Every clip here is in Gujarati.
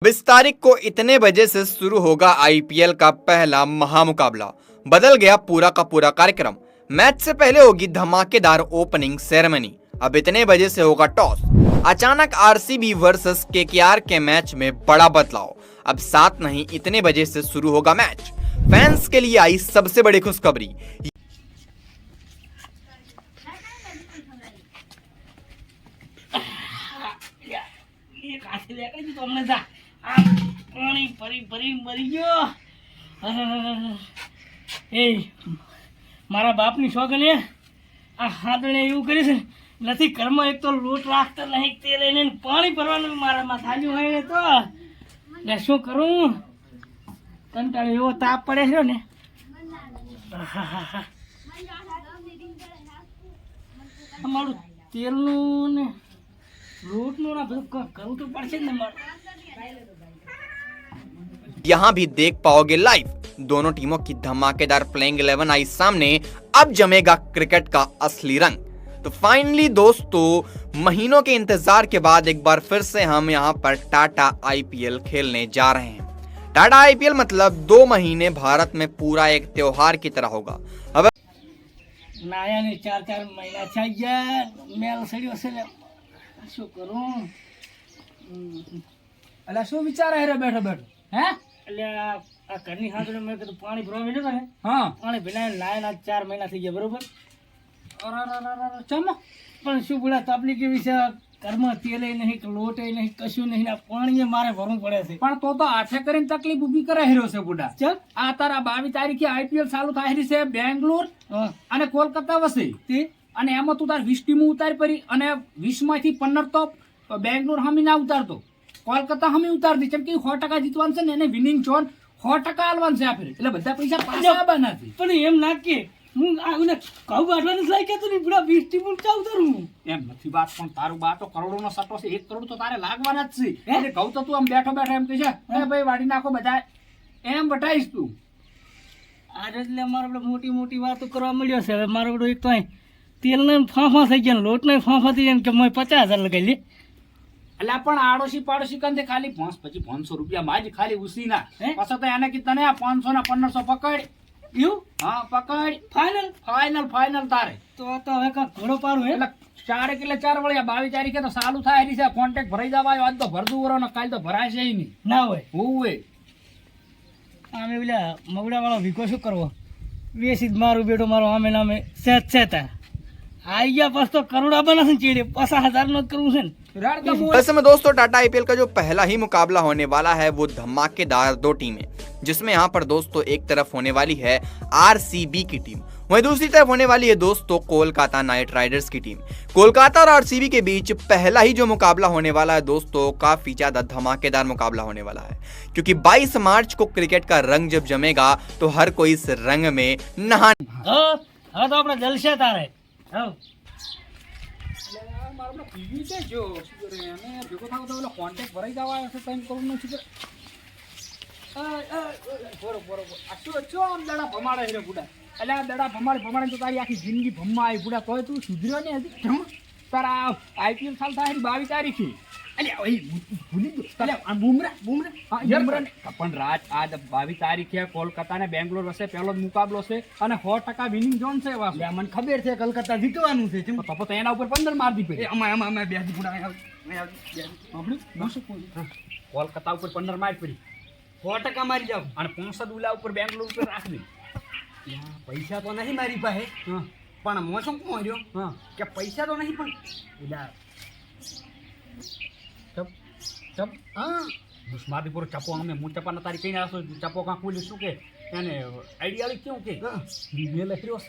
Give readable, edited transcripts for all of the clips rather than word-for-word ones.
इस तारीख को इतने बजे से शुरू होगा आईपीएल का पहला महामुकाबला। बदल गया पूरा का पूरा कार्यक्रम। मैच से पहले होगी धमाकेदार ओपनिंग सेरेमनी। अब इतने बजे से होगा टॉस। अचानक आरसीबी वर्सेस केकेआर के मैच में बड़ा बदलाव। अब 7 नहीं इतने बजे से शुरू होगा मैच। फैंस के लिए आई सबसे बड़ी खुशखबरी। મારા બાપની શોખન એ આ હાથણે એવું કર્યું છે નથી ઘરમાં એક તો લોટ રાખતો નહીં તે લઈને પાણી ભરવાનું મારામાં થાલ્યું હોય ને તો એટલે શું કરું કંટાળો એવો તાપ પડે છે ને અમારું તેલનું ને લોટનું ના બધું કરવું તો પડશે જ ને મારે। यहाँ भी देख पाओगे लाइव दोनों टीमों की धमाकेदार प्लेइंग 11 आई सामने। अब जमेगा क्रिकेट का असली रंग। तो फाइनली दोस्तों महीनों के इंतजार के बाद एक बार फिर से हम यहाँ पर टाटा आईपीएल खेलने जा रहे हैं। टाटा आईपीएल मतलब 2 महीने भारत में पूरा एक त्योहार की तरह होगा। अब નાયા ને 4 મહિના થઈ ગયા મેલ સડ્યો છે ને શું કરું અલા શું વિચાર હે રે બેઠો બેઠો હે એટલે આ ઘરની હાથે મેં કીધું પાણી ભરવા માંડ્યો ને હા પાણી ભીનાય નાયા 4 મહિના થઈ ગયા બરોબર અરે ચમ પણ શું બોલા તકલીફ એવી છે ઘરમાં તેલે નહીં લોટે નહીં કશું નહીં આ પાણી મારે ભરવું પડે છે પણ તો આઠે કરીને તકલીફ ઊભી કરે હેરો છે બુડા ચલ આ તારા 22 તારીખે આઈપીએલ ચાલુ થાય રહી છે બેંગ્લોર અને કોલકાતા વસે તે અને એમાં તું તાર 20 ટીમો ઉતારી પડી અને 20 માંથી 15 તો બેંગ્લોર હમી ના ઉતારતો કોલકાતા હમી ઉતારતી કેમ કે 100% જીતવાનું છે ને એને વિનિંગ જોન 100% આલવાનું છે આપે એટલે બધા પૈસા પાછા આવવાના છે પણ એમ ના કે હું આને કહું બાટવાનું લાઈ કે તું પૂરા 20 ટીમ ચાવ તરું એમ નથી વાત પણ તારું બાટો કરોડોનો સટ્ટો છે 1 કરોડ તો તારે લાગવાના જ છે એટલે કહું તો તું આમ બેઠો બેઠો એમ કહે છે એ ભાઈ વાડી નાખો બધા એમ બટાઈશ તું આજે એટલે અમારે મોટી મોટી વાતો કરવા મળ્યો છે હવે મારો બધો એક તો તેલને ફાંફા થઈ ગયા લોટને ફાંફા થઈ ગયા કે મેં 50,000 લગાવી લે એટલે પણ આડોશી પાડોશી કંતે ખાલી 500 રૂપિયા માં જ ખાલી ઉસીના પાછો તો એને કે તને 500 ના 1500 પકડ એવું હા પકડ ફાઇનલ તારે તો હવે કાંક ઘોડો પાડું હે એટલે 4 એટલે 4 વળ્યા 22 તારીખે તો ચાલુ થાય રહી છે કોન્ટેક્ટ ભરાઈ જવા આજ તો ભરદું વરો ને કાલ તો ભરાય છે નહીં ના હોય હોવે આમે પેલા મગડા વાળો વિકો શું કરવો વેસી મારું બેટો મારો આમે નામે સેતા आई गया बस तो करोड़ा बना से चेड़े 50,000 नो करूं से वैसे में दोस्तों टाटा आईपीएल का जो पहला ही मुकाबला होने वाला है वो धमाकेदार 2 टीमें, जिसमें यहाँ पर दोस्तों एक तरफ होने वाली है आरसीबी की टीम, वहीं दूसरी तरफ होने वाली है दोस्तों कोलकाता नाइट राइडर्स की टीम। कोलकाता और आरसीबी के बीच पहला ही जो मुकाबला होने वाला है दोस्तों काफी ज्यादा धमाकेदार मुकाबला होने वाला है, क्योंकि 22 मार्च को क्रिकेट का रंग जब जमेगा तो हर कोई इस रंग में नहा तो अपना जलसे तारे મારો પીવી છે જો શું કરે અને ભેગો થાવ તો ઓલો કોન્ટેક્ટ ભરાઈ જવા આવ્યો છે તને કરું નથી બરોબર આટલો આમ દડા ભમાડે છે બુડા એટલે આ દડા ભમાડે તો તારી આખી જિંદગી ભમવા આવી બુડા તોય તું સુધર્યો ને હજી તારા આઈપીએલ ચાલ થાય 22 તારીખે અલે ઓય ભૂલી ગયો તારે આ બુમરા પણ રાત આ 22 તારીખે કોલકાતા ને બેંગ્લોર વચ્ચે પહેલો જ મુકાબલો છે અને 100% વિનિંગ જોન છે વાસ મને ખબર છે કલકત્તા જીતવાનું છે તો એના ઉપર 15 માર દી પડી અમે બેસી પુડા કોલકાતા ઉપર 15 માર પડી 100% મારી જાવ અને 65 ઉલા ઉપર બેંગ્લોર ઉપર રાખવી પૈસા તો નહીં મારી પાસે પણ મો શું કહ્યો કે પૈસા તો નહીં પણ ઉલા ચપ હા મારી પૂરો ચપો અમે હું ચપાના તારી કહીને આવશો ચપો કાં ખોલી શું કે એને આઈડિયા કેવું કે મેં લખ્યો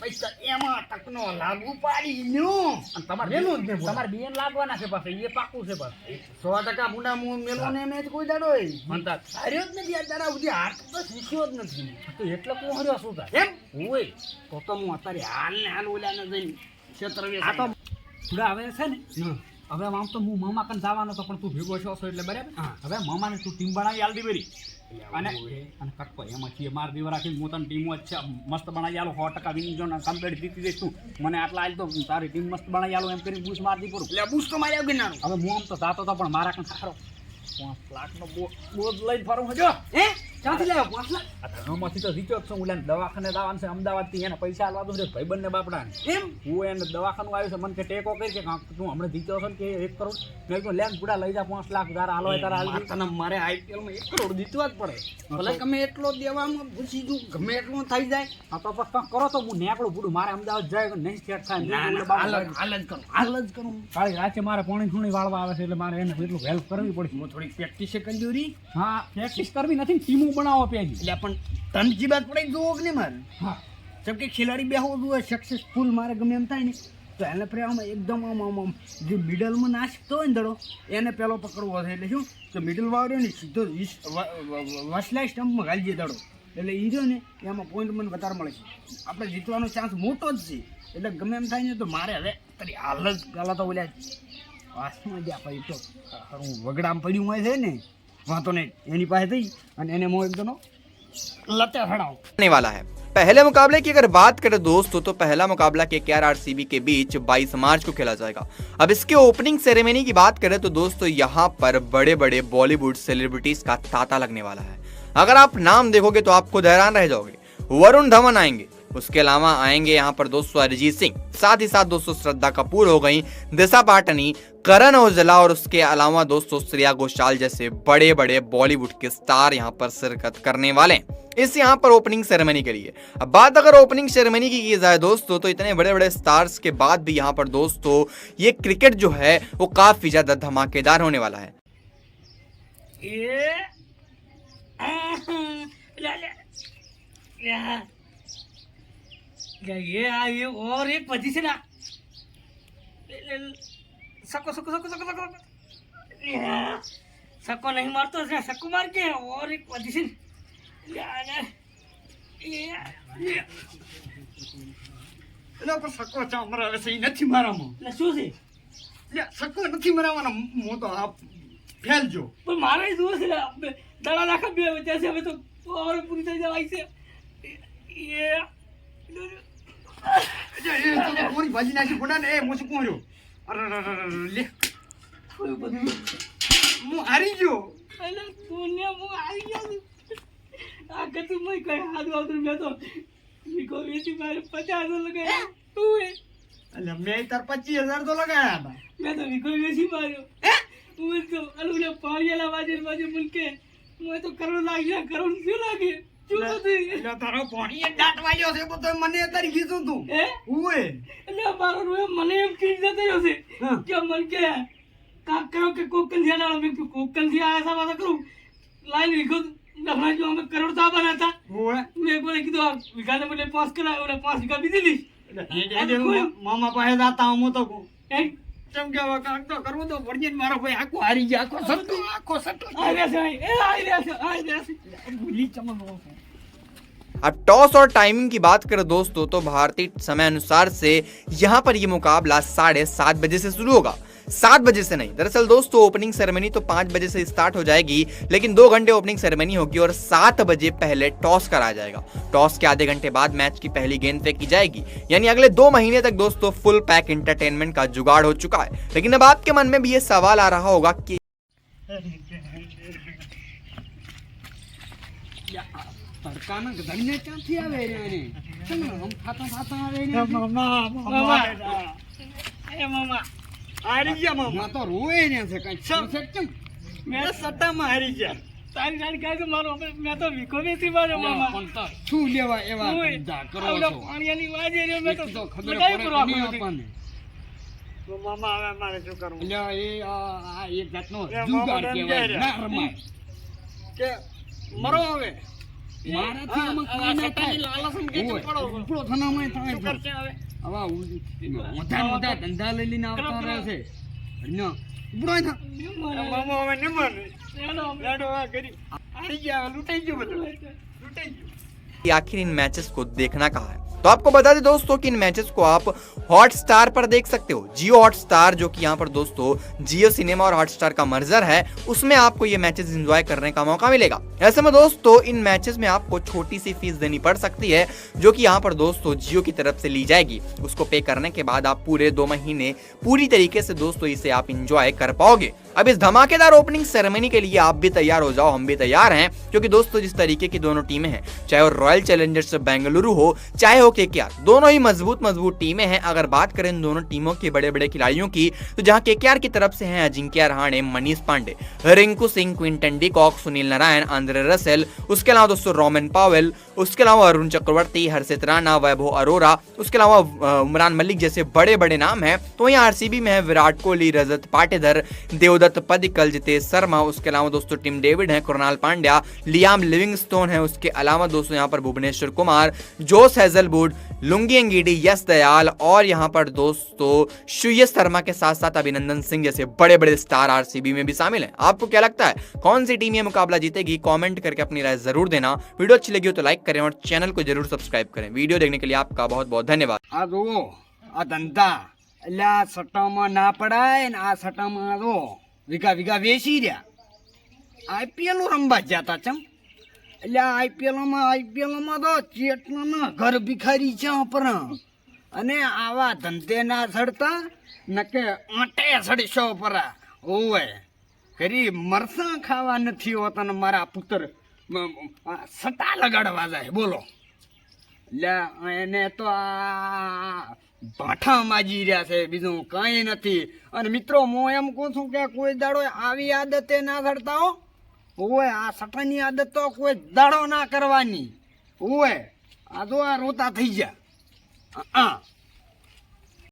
પૈસા એમાં તકનો લાગુ પાડી લ્યો અને તમારે બેન લાગવાના છે પાછા એ પાકું છે બસ 100% મુંડા મેલો ને મેચ કોઈ દાડો મનતા હાર્યો જ નથી આ દાડા સુધી હાથ તો શીખ્યો જ નથી તો એટલે કોણ હર્યો શું થાય એમ હોય તો હું અત્યારે હાલ ઓલાને જઈને ક્ષેત્ર આ તો થોડા હવે છે ને હવે આમ તો હું મામા કન જવાનો તો પણ તું ભેગો છો એટલે બરાબર હવે મામાને તું ટીમ બનાવી આલ દી બરી અને કટકો એમાં કે માર દીવા રાખી મોતન ટીમો જ છે મસ્ત બનાવી આલો 100% વિનિંગ જોન કમ્પ્લીટ જીતી જઈશ તું મને આટલા આલ તો તારી ટીમ મસ્ત બનાવી આલો એમ કરીને બૂસ માર દી પૂરું એટલે બૂસ તો મારી આવી ના હવે હું આમ તો જાતો તો પણ મારા કન સારો 5 લાખનો બોજ લઈને ફરું હજો હે ક્યાંથી લાવ્યો 5 લાખ? આ ધર્મમાંથી તો જીત્યો જ છું. ઓલા દવાખાને દાવાનું છે અમદાવાદથી, એને પૈસા આલવા દઉં છે ભાઈબંધને બાપડાને. એમ હું એને દવાખાનું આવ્યું છે, મને કે ટેકો કરી કે કાંક તું હમણાં જીત્યો છે ને કે 1 કરોડ. મેં કીધું લેન પૂડા લઈ જા 5 લાખ તારા હાલો હોય તારા હાલ. તને મારે IPL માં 1 કરોડ જીતવા જ પડે. ભલે ગમે એટલો દેવામાં પૂછી દઉં, ગમે એટલું થઈ જાય. આ તો પછી કાંક કરો તો હું નેકળું પૂડું. મારે અમદાવાદ જાય કે નહીં સેટ થાય. હાલ જ કરું. કાલે રાતે મારે પોણી થોડી વાળવા આવે છે એટલે મારે એને એટલું હેલ્પ કરવી પડશે. હું થોડી પ્રેક્ટિસ કરી દઉં રી. હા પ્રેક્ટિસ કરવી નથી, ટીમો બનાવો પેજી. એટલે પણ તનજી બાદ પડી જોવો કે નહીં મારે? હા જેમ કે ખેલાડી બેહવો જોઈએ સક્સેસફુલ, મારે ગમે એમ થાય ને તો એને પ્રેમમાં એકદમ આમ જે મિડલમાં નાખતો હોય ને દડો એને પેલો પકડવો છે. એટલે શું તો મિડલ વાળો ને સીધો વસલાઈ સ્ટમ્પમાં ઘાલી દે દડો, એટલે એ રહ્યો ને એમાં પોઈન્ટ મને વધારે મળે છે. આપણે જીતવાનો ચાન્સ મોટો જ છે. એટલે ગમે એમ થાય ને તો મારે હવે તારી હાલ જ પહેલાં તો ઓલ્યા વાસમાં ગયા પછી તો હું વગડામાં પડ્યું હોય છે ને વાંધો નહીં, એની પાસે થઈ અને એને મો એકદમ लते होने वाला है। पहले मुकाबले की अगर बात करें दोस्तों तो पहला मुकाबला KKR RCB के बीच 22 मार्च को खेला जाएगा। अब इसके ओपनिंग सेरेमनी की बात करें तो दोस्तों यहाँ पर बड़े बड़े बॉलीवुड सेलिब्रिटीज का तांता लगने वाला है। अगर आप नाम देखोगे तो आप खुद हैरान रह जाओगे। वरुण धवन आएंगे, उसके अलावा आएंगे यहाँ पर दोस्तों अरिजीत सिंह, साथ ही साथ दोस्तों श्रद्धा कपूर हो गई, दिशा पाटनी, करण औजला और उसके अलावा दोस्तों श्रेया घोषाल जैसे बड़े बड़े बॉलीवुड के स्टार यहाँ पर शिरकत करने वाले हैं इस यहाँ पर ओपनिंग सेरेमनी के लिए। अब बात अगर ओपनिंग सेरेमनी की जाए दोस्तों तो इतने बड़े बड़े स्टार्स के बाद भी यहाँ पर दोस्तों ये क्रिकेट जो है वो काफी ज्यादा धमाकेदार होने वाला है। ये और एक पोजीशन है, सको सको सको सको सको सको नहीं मारता है, सको मार के और एक पोजीशन સકો ચામરા આવે છે એ નથી મારામાં. એટલે શું છે? એટલે સકો નથી મારાવાનો, હું તો આ ફેલજો પણ મારે જોર છે દડા નાખા બે વચ્ચે છે. હવે તો ઓર પૂરી થઈ જવાય છે. એ પૂરી ભાજી નાખી ફોડા ને એ હું શું કહ્યું? અરે લે હું હારી ગયો. એટલે તું હું હારી ગયો. આ કતું મય કઈ હાથ આવતું મેં તો વિકો વેચી મારે 50,000 લગાયા. તું એટલે મેં તાર 25,000 તો લગાયા હતા. મેં તો વિકો વેચી માર્યો. તું તો અલુલે પાળિયાલા વાજે વાજે મુલકે હું તો કરોડ લાગ્યા. કરોડ શું લાગે? એટલે તારો પાણી દાંત વાગ્યો છે તો મને અત્યારે કીધું તું ઉએ એટલે મારો રોય મને એમ કીધું જતો છે કે મન કે કાક કરો કે કોકન ધ્યાન મેં કોકન થી આયા સા કરું લાઈન વિગો ડફરા જો અમે કરોડ તા બનાતા ઉએ મેં બોલે કીધું વિગાને મને પાસ કરાયો અને 5 વીઘા બીજી લી એટલે મામા પાસે જાતા હું તો ચમ કે કાક તો કરવું તો પડજે. મારો ભાઈ આખો હારી ગયા, આખો સટ્ટો આ રે છે એ આ રે છે ભૂલી ચમનો। अब टॉस और टाइमिंग की बात करें दोस्तों तो भारतीय समय अनुसार से यहाँ पर ये मुकाबला 7:30 बजे से शुरू होगा, 7 बजे से नहीं। दरअसल दोस्तों ओपनिंग सेरेमनी तो 5 बजे से स्टार्ट हो जाएगी, लेकिन 2 घंटे ओपनिंग सेरेमनी होगी और 7 बजे पहले टॉस कराया जाएगा। टॉस के आधे घंटे बाद मैच की पहली गेंद फेंकी जाएगी, यानी अगले 2 महीने तक दोस्तों फुल पैक एंटरटेनमेंट का जुगाड़ हो चुका है। लेकिन अब आपके मन में भी ये सवाल आ रहा होगा कि તડકાના ગધને ક્યાંથી આવે રે ને કેમ હમ ખાતા આવે ને મામા એ મામા હારી ગયા મામા તો રોય ને છે કઈ કેમ મેં સટ્ટામાં હારી ગયા. તારી ગાડી કાય તો મારો મેં તો વિકો વેચી માર્યો મામા. પણ તો શું લેવા એવા ધંધા કરો છો? પાણીની વાજે રે મેં તો ખબર પડે આપણને તો મામા હવે મારે શું કરવું? એટલે એ આ એક જાતનો જુગાડ કહેવાય, ના રમાય કે મરો હવે મારાથી આમાં કોઈ ના થાય. લાલસમ કે પડો ઉપડો થનામાં થાય શું કરશે હવે? હવે મોટા ધંધા લઈ લઈને આવતા રહે છે ન ઉપડો થા મામા હવે ન મને લેડો આ કરી હારી ગયા, લૂટાઈ ગયો બધું લૂટાઈ ગયો। आखिर इन मैचेस को देखना कहाँ है, तो आपको बता दें दोस्तों कि इन मैचेस को आप हॉटस्टार पर देख सकते हो। जियो हॉटस्टार जो कि यहाँ पर दोस्तों जियो सिनेमा और हॉटस्टार का मर्जर है, उसमें आपको ये मैचेस एंजॉय करने का मौका मिलेगा। ऐसे में दोस्तों इन मैचेस में आपको छोटी सी फीस देनी पड़ सकती है, जो कि यहाँ पर दोस्तों जियो की तरफ से ली जाएगी। उसको पे करने के बाद आप पूरे 2 महीने पूरी तरीके से दोस्तों इसे आप इंजॉय कर पाओगे। अब इस धमाकेदार ओपनिंग सेरेमनी के लिए आप भी तैयार हो जाओ, हम भी तैयार हैं, क्योंकि दोस्तों जिस तरीके की दोनों टीमें हैं, चाहे वो रॉयल चैलेंजर्स बेंगलुरु हो चाहे हो केकेआर, दोनों ही मजबूत टीमें हैं। अगर बात करें इन दोनों टीमों के बड़े बड़े खिलाड़ियों की, तो जहां केकेआर की तरफ से हैं Ajinkya Rahane, Manish Pandey, Rinku Singh, Quinton de Kock, Sunil Narine, Andre Russell, उसके अलावा दोस्तों रोमन पावेल, उसके अलावा अरुण चक्रवर्ती, हर्षित राणा, वैभव अरोरा, उसके अलावा उमरान मलिक जैसे बड़े बड़े नाम हैं। तो वहीं आरसीबी में है विराट कोहली, रजत पाटीदार, देवदत्त पडिक्कल, जितेश शर्मा, उसके अलावा दोस्तों टिम डेविड है, कृणाल पांड्या, लियाम लिविंगस्टोन है, उसके अलावा दोस्तों यहाँ पर Bhuvneshwar Kumar, Josh Hazlewood, Lungi Ngidi, Yash Dayal और यहाँ पर दोस्तों श्रेयस शर्मा के साथ साथ अभिनंदन सिंह जैसे बड़े बड़े स्टार आरसीबी में भी शामिल हैं। आपको क्या लगता है कौन सी टीम ये मुकाबला जीतेगी? कमेंट करके अपनी राय जरूर देना। वीडियो अच्छी लगी हो तो लाइक करें और चैनल को जरूर सब्सक्राइब करें। वीडियो देखने के लिए आपका बहुत बहुत धन्यवाद। આ જુઓ આ ધંધા એટલે આ સટ્ટામાં ના પડાય ને આ સટ્ટામાં જો વીઘા વીઘા વેચી રહ્યા આઈપીએલ રમવા જતા ચમ એટલે આઈપીએલમાં તો ચેટલાના ઘર ભિખારી છે પર અને આવા ધંધે ના સડતા નકે આંટે સડશો પર ઓવે કરી મરસા ખાવા નથી હોતા ને મારા પુત્ર સટ્ટા લગાડવા જાય બોલો એટલે એને તો આ ભાઠા માજી રહ્યા છે, બીજું કંઈ નથી. અને મિત્રો હું એમ કહું છું કે કોઈ દાડો આવી આદતે ના કરતા હો. ઓય આ સટાની આદત તો કોઈ દાડો ના કરવાની. ઓય આ તો આ રોતા થઈ ગયા.